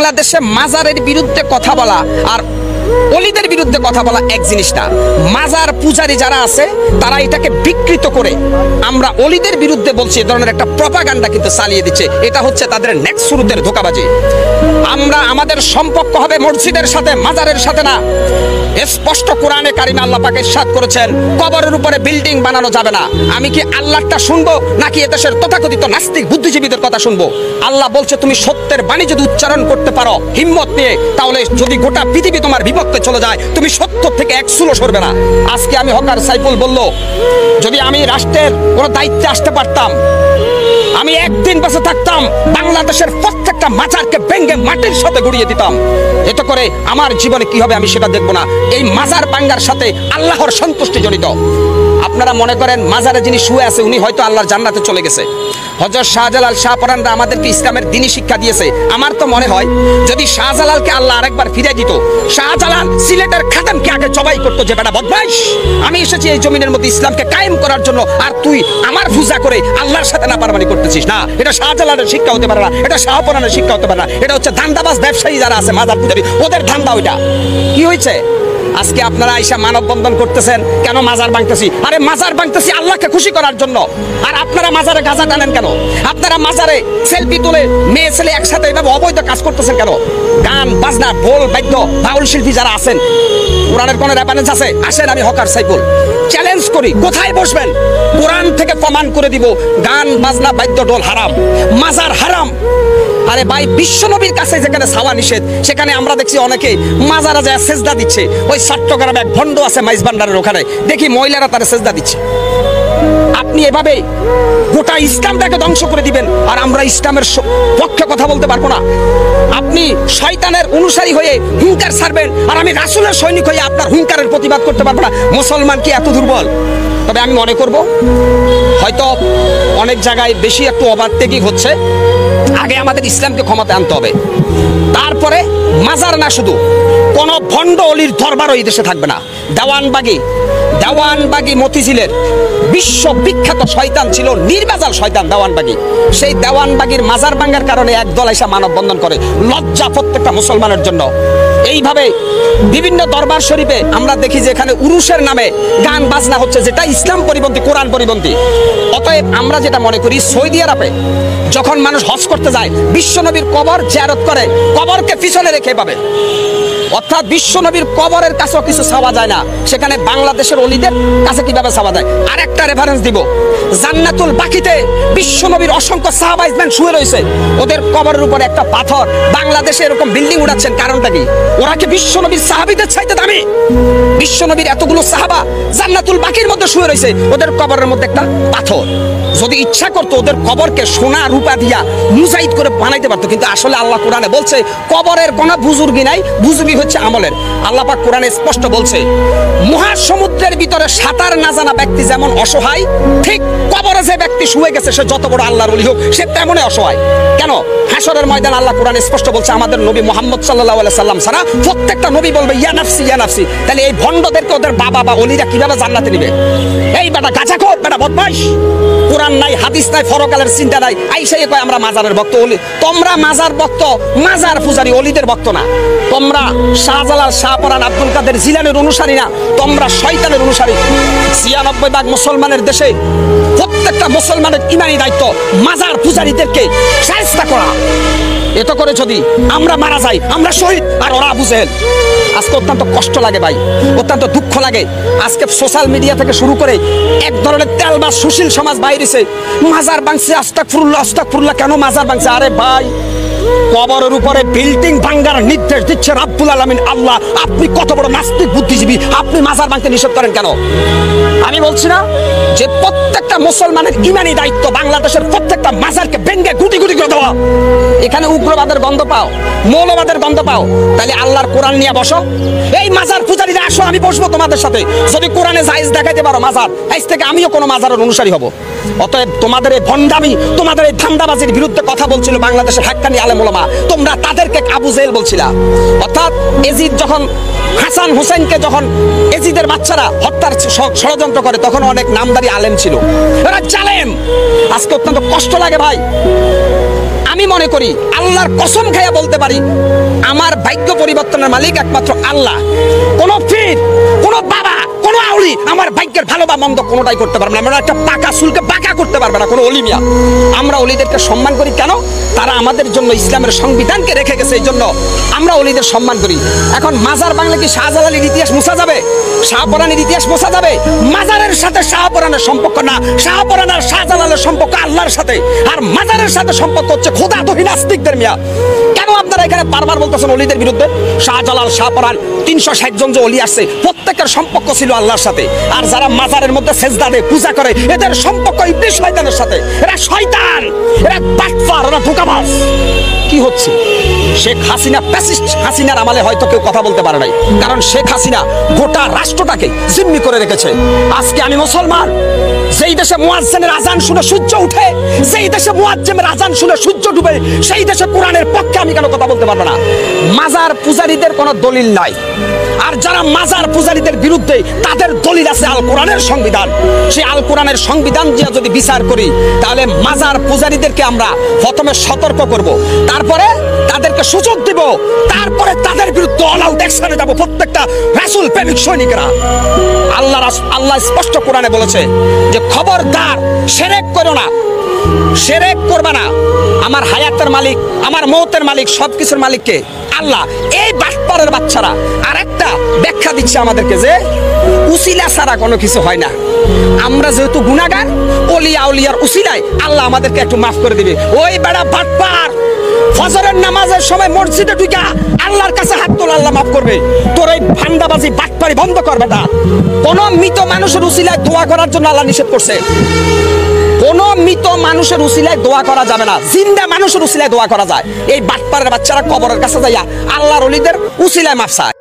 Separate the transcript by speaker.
Speaker 1: বাংলাদেশে মাজারের বিরুদ্ধে কথা বলা আর অলিদের বিরুদ্ধে কথা বলা এক জিনিস না। মাজার পূজারী যারা আছে তারা এটাকে বিকৃত করে আমরা অলিদের বিরুদ্ধে বলছি, এই ধরনের একটা প্রপাগান্ডা কিন্তু চালিয়ে দিচ্ছে। এটা হচ্ছে তাদের নেক্সট শুরুতের ধোঁকাবাজি। আমরা আমাদের সম্পর্ক হবে মসজিদের সাথে, মাজারের সাথে না। স্পষ্ট কোরআনে কারিমে আল্লাহ পাক ইরশাদ করেছেন কবরের উপরে বিল্ডিং বানানো যাবে না। আমি কি আল্লাহটা শুনবো নাকি এদেশের তথাকথিত নাস্তিক বুদ্ধিজীবীদের কথা শুনবো? আল্লাহ বলছে তুমি সত্যের বাণী যদি উচ্চারণ করতে পারো হিম্মত নিয়ে, তাহলে যদি গোটা পৃথিবী তোমার বিপক্ষে চলে যায় তুমি সত্য থেকে এক চুলো সরবে না। আজকে আমি হকার সাইফুল বলল, যদি আমি রাষ্ট্রের কোনো দায়িত্বে আসতে পারতাম, আমি একদিন বেঁচে থাকতাম বাংলাদেশের প্রত্যেকটা মাজারকে ভেঙে মাটির সাথে গড়িয়ে দিতাম। এতে করে আমার জীবনে কি হবে আমি সেটা দেখবো না। এই মাজার ভাঙ্গার সাথে আল্লাহর সন্তুষ্টি জড়িত। আপনারা মনে করেন মাজারে যিনি শুয়ে আছে উনি হয়তো আল্লাহর জান্নাতে চলে গেছে। হযরত শাহজালাল শাহপরানরা আমাদেরকে ইসলামের দ্বীনি শিক্ষা দিয়েছে। আমার তো মনে হয় যদি শাহজালালকে আল্লাহ আরেকবার ফিরে দিত, শাহজালাল সিলেটের খাদেমকে আগে জবাই করতো যে বেটা বদমাইশ, আমি এসেছি এই জমিনের মধ্যে ইসলামকে কায়েম করার জন্য, আর তুই আমার পূজা করে আল্লাহর সাথে নাফরমানি করতেছিস। না, এটা শাহজালালের শিক্ষা হতে পারে না, এটা শাহপরানের শিক্ষা হতে পারে না। এটা হচ্ছে ধান্দাবাজ ব্যবসায়ী যারা আছে মাজার পূজারী, ওদের ধান্দা ওইটা। কি হয়েছে আজকে আপনারা আইসা মানববন্ধন করতেছেন কেন? মাজার ভাঙতেছি। আরে মাজার ভাঙতেছি আল্লাহকে খুশি করার জন্য। আর আপনারা মাজারে গাঁজা টানেন কেন? আপনারা মাজারে সেলফি তুলে মেয়ে ছেলে একসাথে এভাবে অবৈধ কাজ করতেছেন কেন? গান বাজনা ঢোল বাদ্য বাউল শিল্পী যারা আছেন, কোরআনের কোন রেফারেন্স আছে? আসেন আমি হকার সাইফুল চ্যালেঞ্জ করি, কোথায় বসবেন? কোরআন থেকে প্রমাণ করে দিব গান বাজনা বাদ্য ঢোল হারাম, মাজার হারাম। আরে ভাই, বিশ্বনবীর কাছে যেখানে ছাওয়া নিষেধ, সেখানে আমরা দেখছি অনেকে মাজারা যায় সেজদা দিচ্ছে। ওই চট্টগ্রামে এক ভণ্ড আছে মাইজ ভান্ডারের ওখানে, দেখি মহিলারা তারা সেজদা দিচ্ছে। আপনি এভাবে গোটা ইসলামটাকে ধ্বংস করে দিবেন আর আমরা ইসলামের পক্ষে কথা বলতে পারবো না। আপনি শয়তানের অনুসারী হয়ে হুঙ্কার ছাড়বেন আর আমি রাসূলের সৈনিক হয়ে আপনার হুঙ্কারের প্রতিবাদ করতে পারবো না। মুসলমান কি এত দুর্বল? তবে আমি মনে করব হয়তো অনেক জায়গায় বেশি একটু ওভারটেকিং হচ্ছে। আগে আমাদের ইসলামকে ক্ষমতা আনতে হবে, তারপরে মাজার না শুধু কোন ভণ্ড অলির দরবারও এই দেশে থাকবে না। দেওয়ানবাগী মতিঝিলের বিশ্ববিখ্যাত শয়তান ছিল, নির্বাজাল শয়তান দেওয়ানবাগী। সেই দেওয়ানবাগীর মাজার ভাঙ্গার কারণে একদল এসে মানববন্ধন করে, লজ্জা প্রত্যেকটা মুসলমানের জন্য। এইভাবে বিভিন্ন দরবার শরীফে আমরা দেখি যে এখানে উরুসের নামে গান বাজনা হচ্ছে, যেটা ইসলাম পরিপন্থী, কোরআন পরিপন্থী। অতএব আমরা যেটা মনে করি, সৌদি আরবে যখন মানুষ হজ করতে যায় বিশ্বনবীর কবর জিয়ারত করে, কবরকে পিছনে রেখে পাবে, অর্থাৎ বিশ্বনবীর কবরের কাছেও কিছু চাওয়া যায় না। সেখানে বাংলাদেশের অলিদের কাছে কিভাবে চাওয়া যায়? আরেকটা রেফারেন্স দিব, জান্নাতুল বাকিতে বিশ্বনবীর অসংখ্য সাহাবাইজমান শুয়ে রয়েছে, ওদের কবরের উপরে একটা পাথর। বাংলাদেশে এরকম বিল্ডিং উঠাচ্ছেন, কারণটা কি? ওরা কি বিশ্বনবীর সাহাবীদের চাইতে দামি? বিশ্বনবীর এতগুলো সাহাবা জান্নাতুল বাকির মধ্যে শুয়ে রয়েছে, ওদের কবরের মধ্যে একটা পাথর। যদি ইচ্ছা করতো ওদের কবরকে সোনা রূপা দিয়া মুজাহিদ করে বানাইতে পারতো, কিন্তু আসলে আল্লাহ কোরআনে বলছে কবরের কোনো বুজুর্গি নাই, বুজুর্গি হচ্ছে আমলের। আল্লাহ পাক কোরআনে স্পষ্ট বলছে মহাসমুদ্রের ভিতরে সাঁতার না জানা ব্যক্তি যেমন অসহায়, ঠিক কবরে যে ব্যক্তি শুয়ে গেছে সে যত বড় আল্লাহর ওলি হোক সে তেমনই অসহায়। কেন? হাসরের ময়দান আল্লাহ কোরআনে স্পষ্ট বলছে আমাদের নবী মুহাম্মদ সাল্লাল্লাহু আলাইহি সাল্লাম ছাড়া প্রত্যেকটা নবী বলবে ইয়া নাফসি ইয়া নাফসি। তাহলে এই ভণ্ডদেরকে ওদের বাবা বা ওলিরা কিভাবে জান্নাতে নেবে? এই বেটা গাঁজাখোর, বেটা বদমাইশ, কোরআন নাই, হাদিস নাই, ফরকালের চিন্তা নাই, আইসাই কয় আমরা মাজারের ভক্ত। ওলি তোমরা মাজার ভক্ত, মাজার পূজারী, অলিদের ভক্ত না। তোমরা শাহজালাল শাহপরান আব্দুল কাদের জিলানীর অনুসারী না, তোমরা শয়তানের অনুসারী। ৯৬% মুসলমানের দেশে প্রত্যেকটা মুসলমানের ইমানি দায়িত্ব মাজার পূজারীদেরকে শায়েস্তা করা। এত করে যদি আমরা মারা যাই আমরা শহীদ আর ওরা আবু জেহেল। আজকে অত্যন্ত কষ্ট লাগে ভাই, অত্যন্ত দুঃখ লাগে। আজকে সোশ্যাল মিডিয়া থেকে শুরু করে এক ধরনের তেলবাজ সুশীল সমাজ বাইরেছে, মাজার ভাঙছে, আস্তাগফিরুল্লাহ আস্তাগফিরুল্লাহ। কেন মাজার ভাঙছে? আরে ভাই, কবরের উপরে বিল্ডিং ভাঙ্গার নির্দেশ দিচ্ছে রাব্বুল আলামিন আল্লাহ। আপনি কত বড় নাস্তিক বুদ্ধিজীবী, আপনি মাজার ভাঙতে নিষেধ করেন কেন? আমি বলছি না যে প্রত্যেকটা মুসলমানের ইমানি দায়িত্ব বাংলাদেশের প্রত্যেকটা মাজারকে ভেঙে গুটি গুটি করে দেওয়া। এখানে উগ্রবাদের গন্ধ পাও, মৌলবাদের গন্ধ পাও, তাহলে আল্লাহর কোরআন নিয়ে বসো। এই মাজার পূজারীরা আসো, আমি বসবো তোমাদের সাথে। যদি কোরআনে জায়েজ দেখাইতে পারো মাজার, আজ থেকে আমিও কোনো মাজারের অনুসারী হব। অতএব তোমাদের এই ভণ্ডামি, তোমাদের এই ধান্দাবাজির বিরুদ্ধে কথা বলছিল বাংলাদেশের হাক্কানি আলেম ওলামা। তোমরা তাদেরকে আবু জেহেল বলছিলা। অর্থাৎ এজিদ যখন হাসান হুসেনকে যখন এজিদের বাচ্চারা হত্যার ষড়যন্ত্র করে, তখন অনেক নামদারি আলেম ছিল, এরা জালেম। আজকে অত্যন্ত কষ্ট লাগে ভাই। আমি মনে করি আল্লাহর কসম খাইয়া বলতে পারি ভাগ্য পরিবর্তনের মালিক একমাত্র আল্লাহ। কোন পীর, কোন বাবা, কোন আউলি আমার ভাগ্যের ভালো বা মন্দ কোনোটাই করতে পারবে না। আমরা একটা পাকা চুলকে বাঁকা করতে পারবে না কোনো অলি মিয়া। আমরা অলিদেরকে সম্মান করি কেন? তারা আমাদের জন্য ইসলামের সংবিধানকে রেখে গেছে, এই জন্য আমরা অলিদের সম্মান করি। এখন মাজার বাংলা কি শাহজালালের ইতিহাস মুছা যাবে? শাহপরানের ইতিহাস মুছা যাবে? মাজারের সাথে শাহপরানের সম্পর্ক না, শাহপরান আর শাহজালালের সম্পর্ক আল্লাহর সাথে, আর মাজারের সাথে সম্পর্ক হচ্ছে খোদাতহী নাস্তিকদের মিয়া। কেন আপনারা এখানে বারবার বলতেছেন অলিদের বিরুদ্ধে? শাহজালাল, শাহপরান 360 জন যে অলি আসছে প্রত্যেকের সম্পর্ক ছিল আল্লাহর সাথে। আর যারা মাজারের মধ্যে সেজদা দেয়, পূজা করে, এদের সম্পর্ক ইবলিস শয়তানের সাথে। এরা শয়তান, এরা বাটপার, এরা ধোঁকাবাজ। কি হচ্ছে? শেখ হাসিনা ফ্যাসিস্ট হাসিনার আমলে হয়তো কেউ কথা বলতে পারে নাই, কারণ শেখ হাসিনা গোটা রাষ্ট্রটাকে জিম্মি করে রেখেছে। আজকে আমি মুসলমান, যেই দেশে মুয়াজ্জিনের আজান শুনে সূর্য উঠে, যেই দেশে মুয়াজ্জিনের আজান শুনে সূর্য ডুবে, সেই দেশে কোরআনের পক্ষে আমি কেন কথা বলতে পারবো না? মাজার পূজারীদের কোনো দলিল নাই, আর যারা মাজার পূজারীদের বিরুদ্ধে তাদের দলিল আছে আল কোরআনের সংবিধান। সেই আল কোরআনের সংবিধান দিয়ে যদি বিচার করি, তাহলে মাজার পূজারীদেরকে আমরা প্রথমে সতর্ক করব, তারপরে তাদেরকে সুযোগ দিব, তারপরে তাদের বিরুদ্ধে অল আউট অ্যাকশনে যাব প্রত্যেকটা রাসূল প্রেমিক সৈনিকরা। আল্লাহ স্পষ্ট কোরআনে বলেছে যে খবরদার শিরক করো না, শিরক করবে না। আমার হায়াতের মালিক, আমার মওতের মালিক, সবকিছুর মালিককে আল্লাহ। এই বাটপারের বাচ্চারা আরেকটা ব্যাখ্যা দিচ্ছে আমাদেরকে যে উসিলা ছাড়া কোনো কিছু হয় না। আমরা যেহেতু গুনাহগার, ওলিয়া আউলিয়ার উসিলায় আল্লাহ আমাদেরকে একটু মাফ করে দিবে। ওই বেড়া বাটপার, ফজরের নামাজের সময় মসজিদে ঢুকা আল্লাহর কাছে হাত তোলা, আল্লাহ মাফ করবে। তোর এই ভান্ডাবাজি বাটপারি বন্ধ কর বেটা। কোন মৃত মানুষের উসিলায় দোয়া করার জন্য আল্লাহ নিষেধ করছে। কোন মৃত মানুষের উসিলায় দোয়া করা যাবে না, জিন্দা মানুষের উসিলায় দোয়া করা যায়। এই বাটপারের বাচ্চারা কবরের কাছে যাইয়া আল্লাহর ওলিদের উসিলায় মাফ চায়।